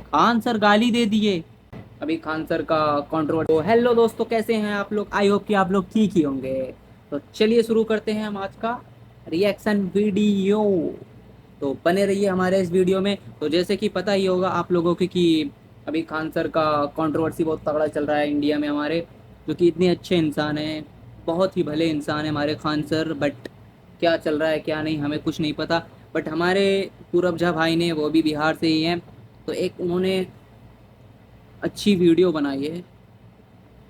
Khan sir गाली दे दिए। अभी खान सर का कंट्रोवर्सी। तो हेलो दोस्तों, कैसे हैं आप लोग? आई होप कि आप लोग ठीक ही होंगे। तो चलिए शुरू करते हैं हम आज का रिएक्शन वीडियो। तो बने रहिए हमारे इस वीडियो में। तो जैसे कि पता ही होगा आप लोगों को कि अभी खान सर का कंट्रोवर्सी बहुत तगड़ा चल रहा है इंडिया में हमारे, जो कि इतने अच्छे इंसान हैं, बहुत ही भले इंसान हैं हमारे खान सर। बट क्या चल रहा है क्या नहीं हमें कुछ नहीं पता। बट हमारे पूरब झा भाई ने, वो भी बिहार से ही हैं, तो एक उन्होंने अच्छी वीडियो बनाई है।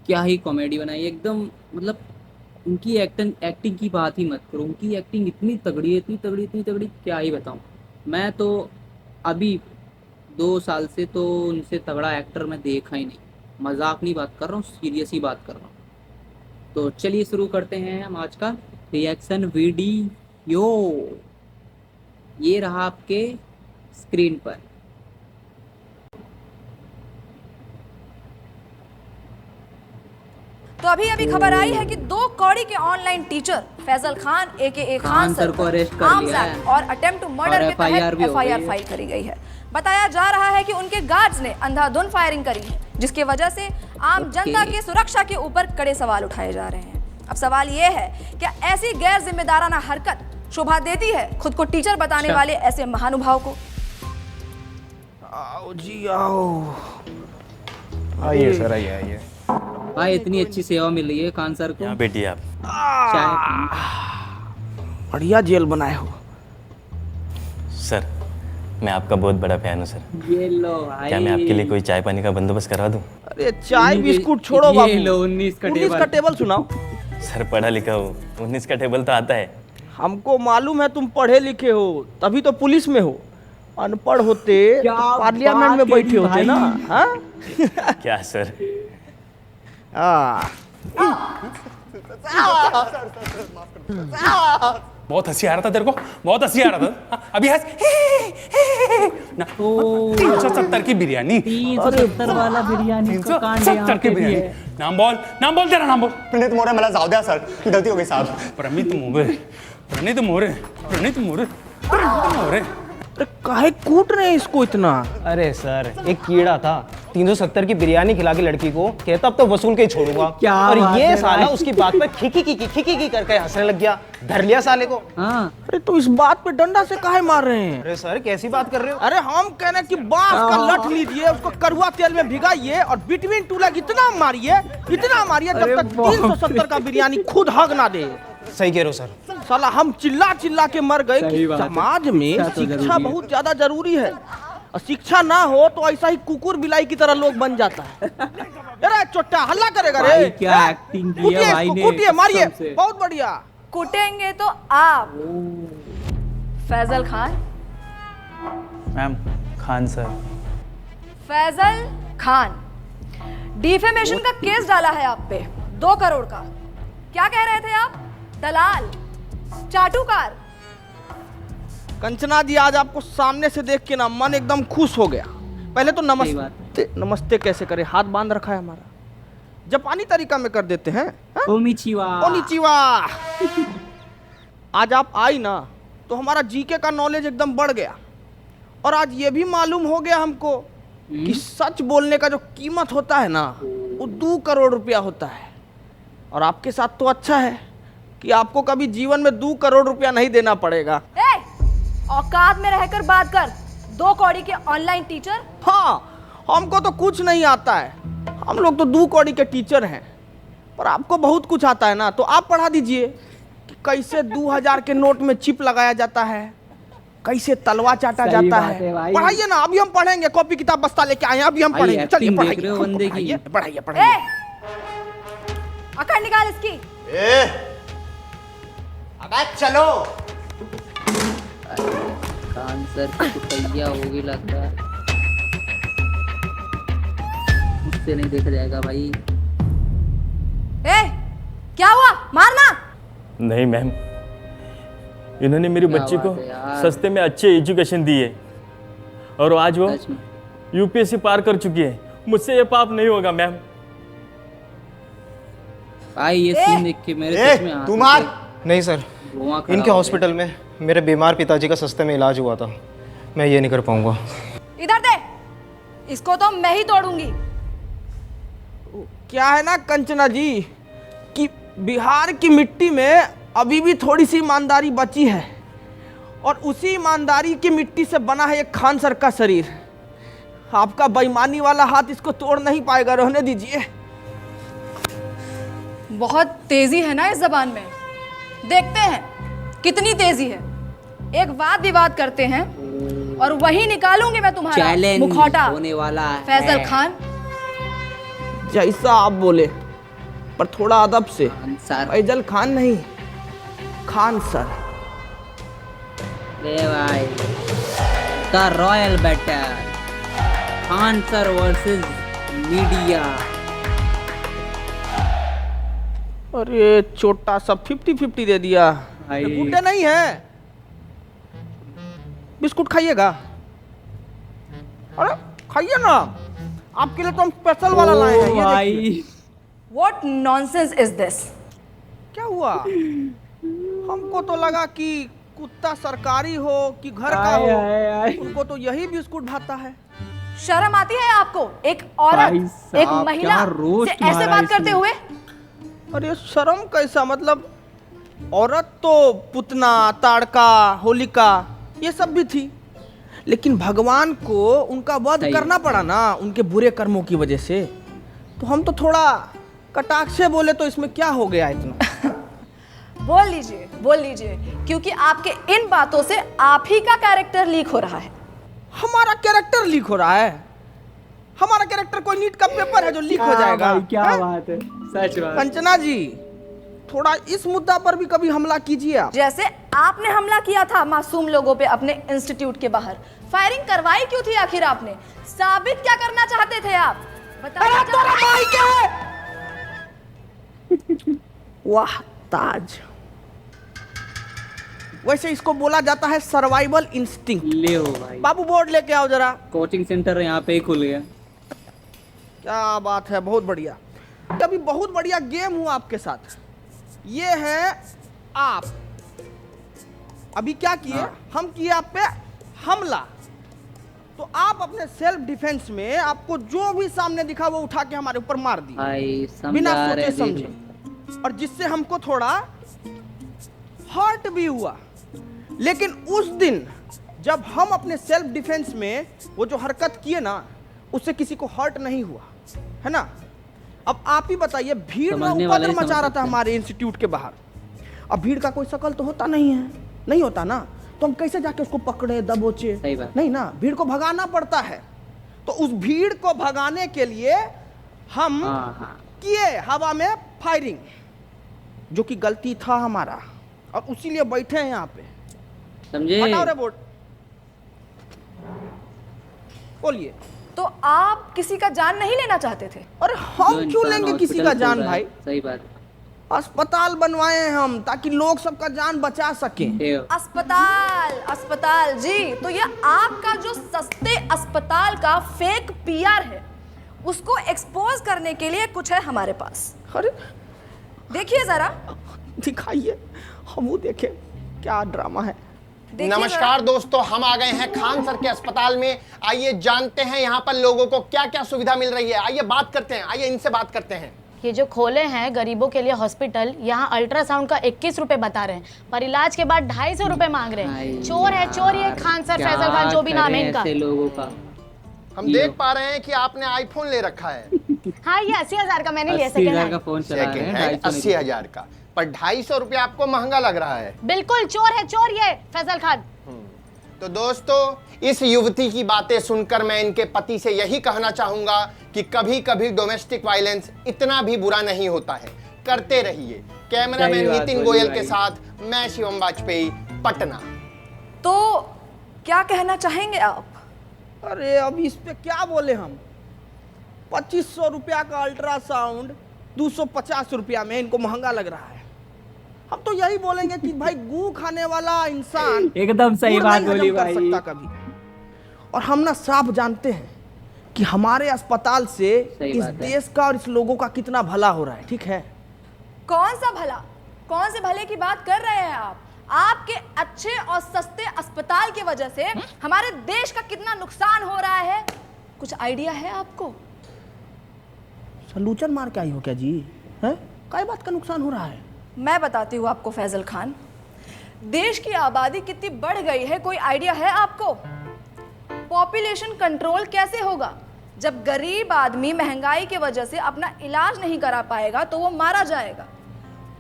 क्या ही कॉमेडी बनाई है एकदम। मतलब उनकी एक्टिंग की बात ही मत करो। उनकी एक्टिंग इतनी तगड़ी है, इतनी तगड़ी, इतनी तगड़ी, क्या ही बताऊं। मैं तो अभी 2 साल से तो उनसे तगड़ा एक्टर मैं देखा ही नहीं। मजाक नहीं बात कर रहा हूँ, सीरियस ही बात कर रहा हूँ। तो चलिए शुरू करते हैं हम आज का रिएक्शन वीडियो। ये रहा आपके स्क्रीन पर। तो अभी अभी खबर आई है कि 2 कौड़ी के ऑनलाइन टीचर फैजल खान एके खान सर को अरेस्ट कर आर्म्स लिया है एक्ट और अटेम्प्ट टू मर्डर के तहत एफआईआर फाइल करी गई है। बताया जा रहा है कि उनके गार्ड्स ने अंधाधुंध फायरिंग करी है, जिसके वजह से आम जनता की सुरक्षा के ऊपर कड़े सवाल उठाए जा रहे हैं। अब सवाल ये है, क्या ऐसी गैर जिम्मेदाराना हरकत शोभा देती है खुद को टीचर बताने वाले ऐसे महानुभाव को? आओ जी आओ। आइए सर, आइए आइए। भाई इतनी अच्छी सेवा मिल रही है खान सर को। यहाँ बैठिए आप। चाय बढ़िया जेल बनाए हो सर, मैं आपका बहुत बड़ा फैन हूँ सर। ये लो भाई। क्या मैं आपके लिए कोई चाय पानी का बंदोबस्त करवा दूँ? अरे चाय बिस्कुट छोड़ो बाबू। ये लो 19 का टेबल सुनाओ। सर पढ़ा लिखा हूँ, 19 का टेबल तो आता है। हमको मालूम है तुम पढ़े लिखे हो, तभी तो पुलिस में हो। अनपढ़ होते क्या तो पार्लियामेंट में बात बैठे करी होते ना। हाँ? क्या सर? बहुत हंसी आ रहा था तेरे को, बहुत हंसी आ रहा था। अभी हंस ना। 370 की बिरयानी, 370 वाला बिरयानी को कांड यहाँ 370 की पे बिरयानी। दिए। नाम बोल तेरा नाम बोल। प्रणीत मोरे, मला जाऊ द्या सर, गलती हो गई साहब। प्रणीत मोरे, प्रणीत मोरे, प्रणीत मोरे, प्रणीत मोरे। अरे काहे कूट रहे हैं इसको इतना? अरे सर, एक कीड़ा था 370 की बिरयानी खिला के लड़की को, कहता अब तो वसूल के ही छोड़ूंगा। क्या और बात ये है साला भाई। उसकी बात पे खिकी करके हंसने लग गया। धर लिया साले को। हाँ अरे तो इस बात पे डंडा से काहे मार रहे हैं? अरे सर, कैसी बात कर रहे हो? अरे हम कह रहे हैं कि बांस का लठ लीजिए, उसको कड़वा तेल में भिगाइए और बिटवीन टू लेग इतना मारिए जब तक 370 का बिरयानी खुद हग ना दे। सही कह रहे हो सर। साला हम चिल्ला चिल्ला के मर गए सही कि बात है। समाज में शिक्षा तो जरूरी शिक्षा है। बहुत ज्यादा जरूरी है। और शिक्षा ना हो तो ऐसा ही कुकुर बिलाई की तरह लोग बन जाता है। अरे चोट्टा हल्ला करेगा रे। भाई क्या एक्टिंग की है भाई ने। कूटिए मारिए, कसम से। बहुत बढ़िया। कुटेंगे तो आप Faisal Khan. Ma'am, Khan sir. Faisal Khan, defamation का केस डाला है आप पे 2 करोड़ का। क्या कह रहे थे आप? दलाल, चाटुकार। कंचना जी, आज आपको सामने से देख के ना मन एकदम खुश हो गया। पहले तो सही नमस्ते, नमस्ते कैसे करे, हाथ बांध रखा है हमारा। जापानी तरीका में कर देते हैं। हाँ? ओमिचिवा। ओनिचिवा। आज आप आई ना तो हमारा जीके का नॉलेज एकदम बढ़ गया। और आज ये भी मालूम हो गया हमको कि सच बोलने का जो कीमत होता है ना, वो 2 करोड़ रुपया होता है। और आपके साथ तो अच्छा है कि आपको कभी जीवन में 2 करोड़ रुपया नहीं देना पड़ेगा। ए, औकात में रहकर बात कर। 2 कौड़ी के ऑनलाइन टीचर। हाँ, हमको तो कुछ नहीं आता है। हम लोग तो 2 कौड़ी के टीचर हैं। पर आपको बहुत कुछ आता है ना, तो आप पढ़ा दीजिए कि कैसे 2000 के नोट में चिप लगाया जाता है, कैसे तलवा चाटा सही जाता बात है। है भाई। पढ़ाइए ना, अभी हम पढ़ेंगे। कॉपी किताब बस्ता लेके आए हैं, अभी हम भाई, पढ़ेंगे। चलिए acting देख रहे हो पढ़ाइए, बंदे की। पढ़ाइए, पढ़ाइए, ए, पढ़ाइए। अकड़ निकाल इसकी। अबे चलो। खान सर की कुटैया होगी लगता है। उससे नहीं देखा जाएगा भाई। ए, क्या हुआ? मारना। नहीं मैम, इन्होंने मेरी क्या बच्ची को बात है यार। सस्ते में अच्छी एजुकेशन दी है और आज वो सच में। यूपीएससी पार कर चुकी है। मुझसे ये पाप नहीं होगा मैम। भाई ये सीन देख के मेरे सच में तू मार। नहीं सर, धुआं खड़ा इनके हो हॉस्पिटल में मेरे बीमार पिताजी का सस्ते में इलाज हुआ था। मैं ये नहीं कर पाऊंगा। इधर दे, इसको तो मैं ही तोड़ूंगी। क्या है ना कंचना जी कि बिहार की मिट्टी में अभी भी थोड़ी सी ईमानदारी बची है, और उसी ईमानदारी की मिट्टी से बना है ये खान सर का शरीर। आपका बेईमानी वाला हाथ इसको तोड़ नहीं पाएगा, रहने दीजिए। बहुत तेजी है ना इस जबान में, देखते हैं कितनी तेजी है। एक वाद विवाद करते हैं और वही निकालूंगी मैं तुम्हारा चैलेंज मुखौटा होने वाला है फैजल खान। जैसा आप बोले, पर थोड़ा अदब से। सर। फैजल खान नहीं, खान सर। ले भाई, the royal battle, Khan sir versus media. अरे छोटा सा 50-50 दे दिया। भाई। ये गुड्डे नहीं है। बिस्कुट खाइएगा? अरे खाइए ना, आपके लिए तो हम स्पेशल वाला लाए हैं। ये भाई देखिए। What nonsense is this? क्या हुआ? हमको तो लगा कि कुत्ता सरकारी हो कि घर का आय, हो, आय, आय। उनको तो यही बिस्कुट भाता है। शर्म आती है आपको? एक भाई औरत, साहब, एक महिला क्या रोस्ट से ऐसे मारा बात करते इसने। हुए? अरे शर्म कैसा, मतलब औरत तो पुतना, ताड़का, होलिका ये सब भी थी, लेकिन भगवान को उनका वध सही। करना पड़ा ना उनके बुरे कर्मों की वजह से। तो हम तो थोड़ा कटाक्ष से बोले, तो इसमें क्या हो गया इतना। बोल लीजिए, क्योंकि आपके इन बातों से आप ही का कैरेक्टर लीक हो रहा है। हमारा कैरेक्टर लीक हो रहा है? हमारा कैरेक्टर कोई नीट का पेपर है जो लीक हो जाएगा? भाई, क्या हैं? बात है, सच बात। कंचना जी, थोड़ा इस मुद्दा पर भी कभी हमला कीजिए आप। जैसे आपने हमला किया था मासूम लोगों पे अपने इंस्टीट्यूट के बाहर। फायरिंग करवाई क्यों थी आखिर आपने? साबित क्या करना चाहते थे आप? बताइए जरा। वाह ताज। वैसे इसको बोला जाता है सर्वाइवल इंस्टिंक्ट। ले हो भाई, बाबू बोर्ड लेके आओ जरा। कोचिंग सेंटर यहाँ पे ही खुल गया। क्या बात है, बहुत बढ़िया। कभी बहुत बढ़िया गेम हुआ आपके साथ। ये है आप। अभी क्या किए? हम किए आप पे हमला, तो आप अपने सेल्फ डिफेंस में आपको जो भी सामने दिखा वो उठा के हमारे ऊपर मार दिए भाई बिना समझा सोचे रहे समझे, और जिससे हमको थोड़ा हर्ट भी हुआ। लेकिन उस दिन जब हम अपने सेल्फ डिफेंस में वो जो हरकत किए ना, उससे किसी को हर्ट नहीं हुआ, है ना। अब आप ही बताइए, भीड़ में समझने वाले उपद्रव ही मचा समझ रहा था सकते हैं। हमारे इंस्टीट्यूट के बाहर। अब भीड़ का कोई शकल तो होता नहीं है, नहीं होता ना, तो हम कैसे जाके उसको पकड़े दबोचे? सही बात। नहीं ना, भीड़ को भगाना पड़ता है। तो उस भीड़ को भगाने के लिए हम हाँ। किए हवा में फायरिंग, जो कि गलती था हमारा, और उसीलिए बैठे हैं यहाँ पे। समझे? हटाओ रे बोर्ड, बोलिए। तो आप किसी का जान नहीं लेना चाहते थे? अरे जो हम क्यों इंसान लेंगे किसी हॉस्पिटल का खोल जान रहा है, भाई? सही बात। अस्पताल बनवाए हैं हम ताकि लोग सबका जान बचा सकें। एव। अस्पताल जी, तो ये आपका जो सस्ते अस्पताल का फेक पीआर है, उसको एक्सपोज करने के लिए कुछ है हमारे पास। अरे देखिए जरा, दिखाइए, हम वो देखें क्या ड्रामा है। देखिए नमस्कार दोस्तों, हम आ गए हैं खान सर के अस्पताल में। आइए जानते हैं यहाँ पर लोगों को क्या क्या सुविधा मिल रही है। आइए बात करते हैं, आइए इनसे बात करते हैं। ये जो खोले हैं गरीबों के लिए हॉस्पिटल, यहाँ अल्ट्रासाउंड का 21 रुपए बता रहे हैं, पर इलाज के बाद 250 रुपए मांग रहे हैं। चोर है चोर, ये खान सर, क्या फैजल खान, जो भी नाम है करें इनका। ऐसे लोगों का। हम देख पा रहे हैं कि आपने आईफोन ले रखा है। हाँ, ये 80,000 का मैंने लिया, 80,000 सेकंड का हैंड। फोन चला रहे सेकंड हैं, हैंड 250 80,000 का, पर 250 रुपया आपको महंगा लग रहा है। बिल्कुल चोर है चोर ये फैजल खान। तो दोस्तों, इस युवती की बातें सुनकर मैं इनके पति से यही कहना चाहूंगा कि कभी कभी डोमेस्टिक वायलेंस इतना भी बुरा नहीं होता है। करते रहिए। कैमरामैन सही बात नितिन बोली गोयल भाई। के साथ मैं शिवम वाजपेयी, पटना। तो क्या कहना चाहेंगे आप? अरे अब इस पे क्या बोले हम। 2500 रुपया का अल्ट्रासाउंड 250 रुपया में इनको महंगा लग रहा है। हम तो यही बोलेंगे कि भाई गू खाने वाला इंसान एकदम सही गुड़ बात नहीं बोली हजम कर भाई। सकता कभी। और हम ना साफ जानते हैं कि हमारे अस्पताल से सही इस बात है। देश का और इस लोगों का कितना भला हो रहा है। ठीक है, कौन सा भला, कौन से भले की बात कर रहे हैं आप? आपके अच्छे और सस्ते अस्पताल की वजह से हमारे देश का कितना नुकसान हो रहा है, कुछ आइडिया है आपको? सलूचन मार के आई हो क्या जी? हैं? काय बात का नुकसान हो रहा है? मैं बताती हूँ आपको फैजल खान, देश की आबादी कितनी बढ़ गई है, कोई आइडिया है आपको? पॉपुलेशन कंट्रोल कैसे होगा? जब गरीब आदमी महंगाई की वजह से अपना इलाज नहीं करा पाएगा तो वो मारा जाएगा।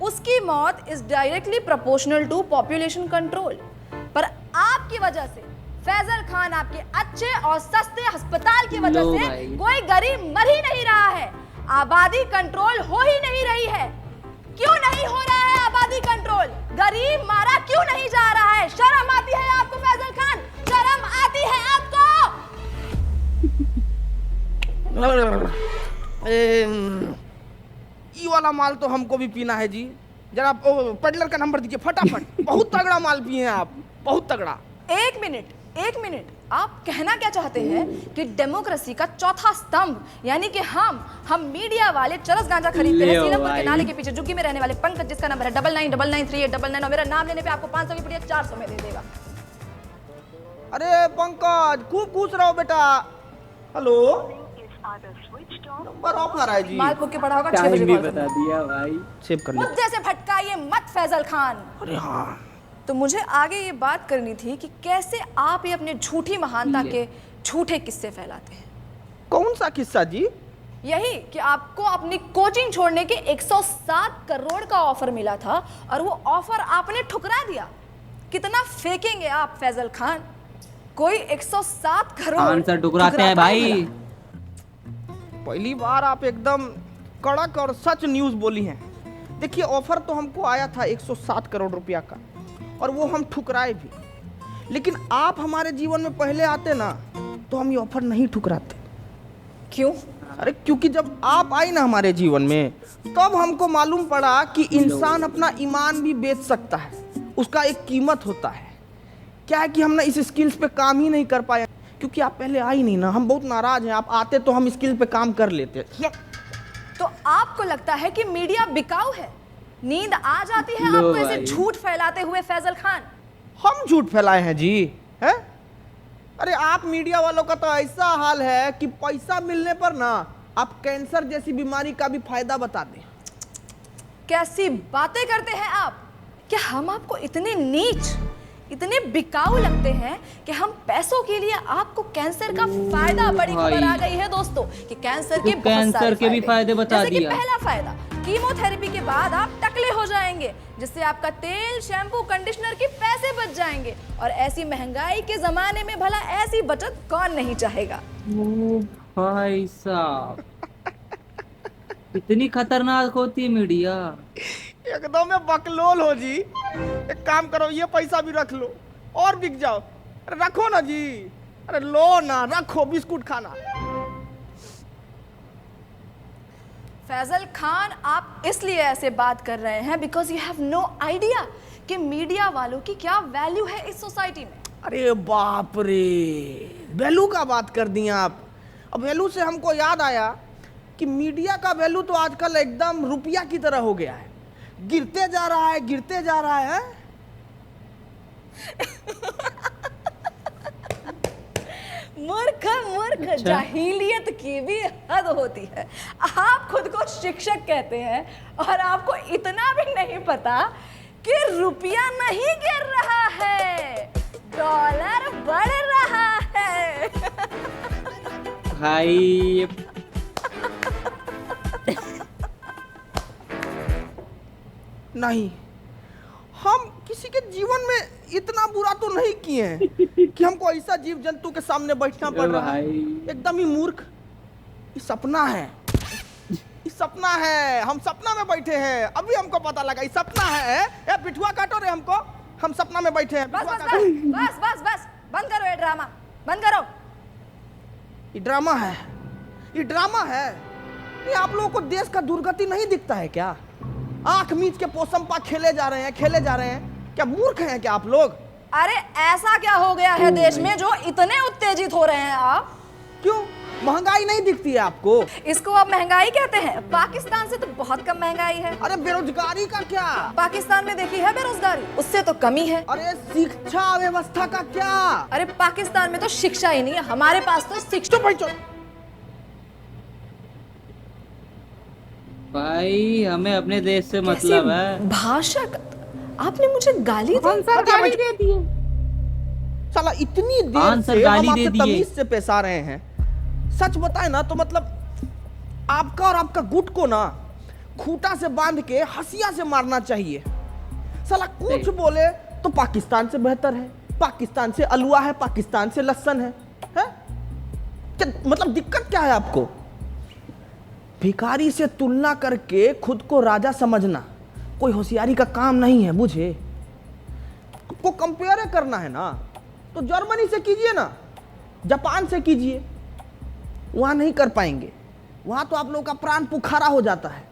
उसकी मौत is directly proportional to population control. पर आपकी वजह से, फैजल खान, आपके अच्छे और सस्ते अस्पताल की वजह से कोई गरीब मर ही नहीं रहा है, आबादी कंट्रोल हो ही नहीं रही है। क्यों नहीं हो रहा है आबादी कंट्रोल? गरीब मारा क्यों नहीं जा रहा है? शर्म आती है आपको फैजल खान? शर्म आती है आपको? ये वाला माल तो हमको भी पीना है जी। जरा पेडलर का नंबर दीजिए फटाफट। बहुत तगड़ा माल पिए हैं आप, बहुत तगड़ा। एक मिनट, आप कहना क्या चाहते हैं कि डेमोक्रेसी का चौथा स्तंभ यानी कि हम मीडिया वाले चरस गांजा खरीदते हैं सीनापुर के नाले के पीछे, जुग्गी में रहने वाले पंकज, जिसका नंबर है 99993899, और मेरा नाम लेने पे आपको 500 की पुड़िया 400 में दे देगा। अरे पंकज, खूब खुश रहो बेटा। हेलो, नंबर ऑफ आ रहा है जी। माल फूक के पड़ा होगा, 6 टाइम बजे भी कॉल बता दिया भाई। सेव कर लीजिए। मुद्दे से भटकाइए मत फैजल खान। अरे हाँ, तो मुझे आगे ये बात करनी थी कि कैसे आप ये अपने झूठी महानता के झूठे किस्से फैलाते हैं। कौन सा किस्सा जी? यही कि आपको अपनी कोचिंग छोड़ने के 107 करोड़ का ऑफर मिला था और वो ऑफर आपने ठुकरा दिया। कितना फेंकेंगे आप फैजल खान? कोई 107 करोड़ आंसर ठुकराते हैं भाई। पहली बार आप एकदम कड़क और सच न्यूज बोली हैं। देखिए, ऑफर तो हमको आया था 107 करोड़ रुपया का, और वो हम ठुकराए भी। लेकिन आप हमारे जीवन में पहले आते ना तो हम ये ऑफर नहीं ठुकराते। क्यों? अरे क्योंकि जब आप आई ना हमारे जीवन में, तब हमको मालूम पड़ा कि इंसान अपना ईमान भी बेच सकता है, उसका एक कीमत होता है। क्या है कि हम ना इस स्किल्स पे काम ही नहीं कर पाए क्योंकि आप पहले आई नहीं ना। हम बहुत नाराज हैं, आप आते तो हम स्किल पे काम कर लेते। तो आपको लगता है कि मीडिया बिकाऊ है? नींद आ जाती है आपको ऐसे झूठ फैलाते हुए फैजल खान? हम झूठ फैलाए हैं जी? हैं? अरे आप मीडिया वालों का तो ऐसा हाल है कि पैसा मिलने पर ना आप कैंसर जैसी बीमारी का भी फायदा बता दें। कैसी बातें करते हैं आप? क्या हम आपको इतने नीच, इतने बिकाऊ लगते हैं कि हम पैसों के लिए आपको कैंसर का फायदा? बड़ी खबर आ गई है दोस्तों कि कैंसर के बहुत सारे भी फायदे बता जैसे कि दिया। पहला फायदा, कीमोथेरेपी के बाद आप टकले हो जाएंगे, जिससे आपका तेल, शैम्पू, कंडीशनर के पैसे बच जाएंगे। और ऐसी महंगाई के जमाने में भला ऐसी बचत कौन नहीं चाहेगा? ओ भाई साहब, इतनी खतरनाक होती है मीडिया। एकदम में बकलोल हो जी। एक काम करो, ये पैसा भी रख लो और बिक जाओ। अरे रखो ना जी, अरे लो ना, रखो, बिस्कुट खाना। फैजल खान, आप इसलिए ऐसे बात कर रहे हैं because you have no idea कि मीडिया वालों की क्या वैल्यू है इस सोसाइटी में। अरे बाप रे, वैल्यू का बात कर दिया आप। अब वैल्यू से हमको याद आया कि मीडिया का वैल्यू तो आजकल एकदम रुपया की तरह हो गया है, गिरते जा रहा है, गिरते जा रहा है। मूर्ख मूर्ख, जाहिलियत की भी हद होती है। आप खुद को शिक्षक कहते हैं और आपको इतना भी नहीं पता कि रुपया नहीं गिर रहा है, डॉलर बढ़ रहा है। भाई नहीं, हम किसी के जीवन में इतना बुरा तो नहीं किए हैं कि हमको ऐसा जीव जंतु के सामने बैठना पड़ रहा है। एकदम ही मूर्ख। ये सपना है, ये सपना है। हम सपना में बैठे हैं, अभी हमको पता लगा ये सपना है। ए पिठुआ काटो रे हमको, हम सपना में बैठे हैं। बस बस बस बस बस बस, बंद करो ये ड्रामा, बंद करो। ये ड्रामा है, ये ड्रामा है। ये आप लोगों को देश का दुर्गति नहीं दिखता है क्या? आंख मीच के पोसमपा खेले जा रहे हैं, खेले जा रहे हैं। क्या मूर्ख हैं क्या आप लोग? अरे ऐसा क्या हो गया है देश में जो इतने उत्तेजित हो रहे हैं आप? क्यों? महंगाई नहीं दिखती है आपको? इसको आप महंगाई कहते हैं? पाकिस्तान से तो बहुत कम महंगाई है। अरे बेरोजगारी का क्या? पाकिस्तान में देखी है बेरोजगारी, उससे तो कमी है। अरे शिक्षा व्यवस्था का क्या? अरे पाकिस्तान में तो शिक्षा ही नहीं है, हमारे पास तो शिक्षा। भाई हमें अपने देश से मतलब है। भाषा का आपने मुझे गाली दी। गाली दे दी है। साला इतनी देर आंसर से गाली हम दे आपसे दिए। तमीज से पेश आ रहे हैं। सच बताए ना तो मतलब आपका और आपका गुट को ना खूंटा से बांध के हंसिया से मारना चाहिए। साला कुछ बोले तो पाकिस्तान से बेहतर है, पाकिस्तान से अलुआ है, पाकिस्तान से लहसन है? क्या मतलब दिक्कत क्या है आपको? भिखारी से तुलना करके खुद को राजा समझना कोई होशियारी का काम नहीं है, बुझे? आपको कंपेयर करना है ना तो जर्मनी से कीजिए ना, जापान से कीजिए। वहां नहीं कर पाएंगे, वहां तो आप लोगों का प्राण पुखारा हो जाता है।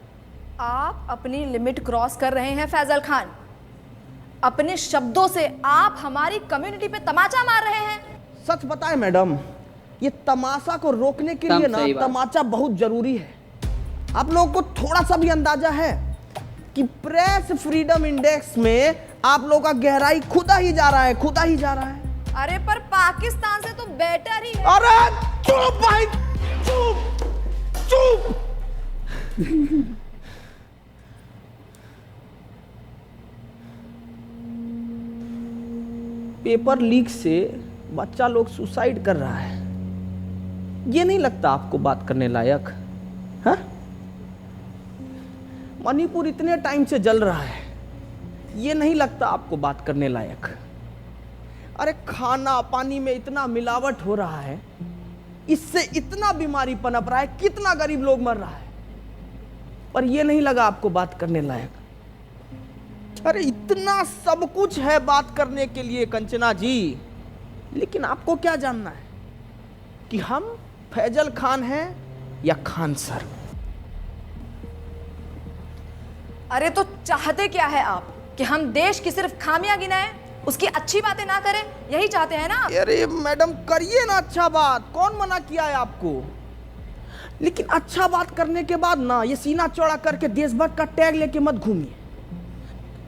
आप अपनी लिमिट क्रॉस कर रहे हैं फैजल खान। अपने शब्दों से आप हमारी कम्युनिटी पे तमाचा मार रहे हैं। सच बताएं मैडम, ये तमाशा को रोकने के लिए ना सही बात। तमाचा बहुत जरूरी है। आप लोगों को थोड़ा सा भी अंदाजा है कि प्रेस फ्रीडम इंडेक्स में आप लोगों का गहराई खुदा ही जा रहा है, खुदा ही जा रहा है। अरे पर पाकिस्तान से तो बेटर ही है। अरे चुप भाई, चुप चुप। पेपर लीक से बच्चा लोग सुसाइड कर रहा है, ये नहीं लगता आपको बात करने लायक? हाँ? मणिपुर इतने टाइम से जल रहा है, ये नहीं लगता आपको बात करने लायक? अरे खाना पानी में इतना मिलावट हो रहा है, इससे इतना बीमारी पनप रहा है, कितना गरीब लोग मर रहा है, पर ये नहीं लगा आपको बात करने लायक? अरे इतना सब कुछ है बात करने के लिए कंचना जी, लेकिन आपको क्या जानना है कि हम फैजल खान हैं या खान सर? अरे तो चाहते क्या है आप कि हम देश की सिर्फ खामियां गिनाएं, उसकी अच्छी बातें ना करें? यही चाहते हैं ना? अरे मैडम करिए ना अच्छा बात, कौन मना किया है आपको? लेकिन अच्छा बात करने के बाद ना ये सीना चौड़ा करके देशभक्त का टैग लेके मत घूमिए।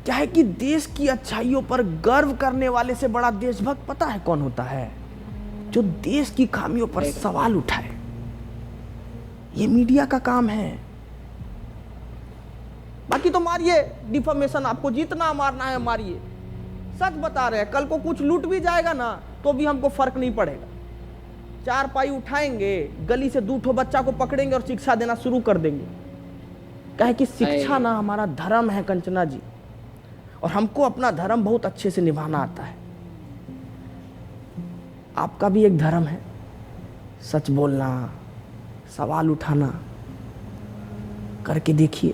क्या है कि देश की अच्छाइयों पर गर्व करने वाले से बड़ा देशभक्त पता है कौन होता है? जो देश की खामियों पर सवाल उठाए। ये मीडिया का काम है। बाकी तो मारिए डिफॉर्मेशन, आपको जितना मारना है मारिए। सच बता रहे हैं, कल को कुछ लूट भी जाएगा ना तो भी हमको फर्क नहीं पड़ेगा। 4 पाई उठाएंगे, गली से 2 बच्चा को पकड़ेंगे और शिक्षा देना शुरू कर देंगे। कहे कि शिक्षा ना हमारा धर्म है कंचना जी, और हमको अपना धर्म बहुत अच्छे से निभाना आता है। आपका भी एक धर्म है, सच बोलना, सवाल उठाना। करके देखिए,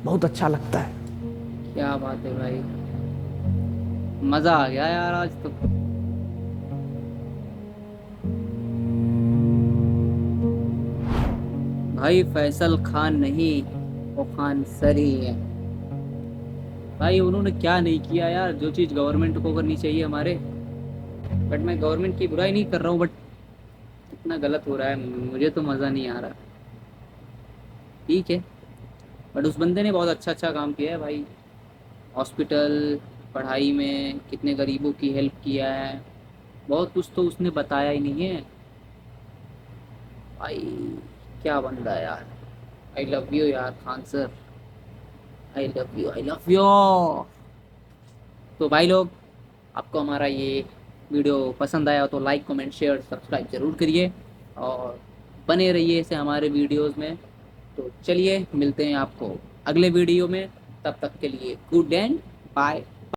बहुत अच्छा लगता है। क्या बात है भाई, मजा आ गया यार आज तो। भाई फैसल खान नहीं, वो खान सर ही है भाई। उन्होंने क्या नहीं किया यार, जो चीज़ गवर्नमेंट को करनी चाहिए हमारे। बट मैं गवर्नमेंट की बुराई नहीं कर रहा हूँ, बट इतना गलत हो रहा है, मुझे तो मज़ा नहीं आ रहा। ठीक है, बट उस बंदे ने बहुत अच्छा काम किया है भाई। हॉस्पिटल, पढ़ाई में कितने गरीबों की हेल्प किया है, बहुत कुछ तो उसने बताया ही नहीं है भाई। क्या बंदा है यार। आई लव यू यार Khan sir, I love you, I love you. तो भाई लोग, आपको हमारा ये वीडियो पसंद आया तो लाइक, कमेंट, शेयर, सब्सक्राइब जरूर करिए और बने रहिए ऐसे हमारे वीडियोस में। तो चलिए मिलते हैं आपको अगले वीडियो में, तब तक के लिए गुड एंड बाय।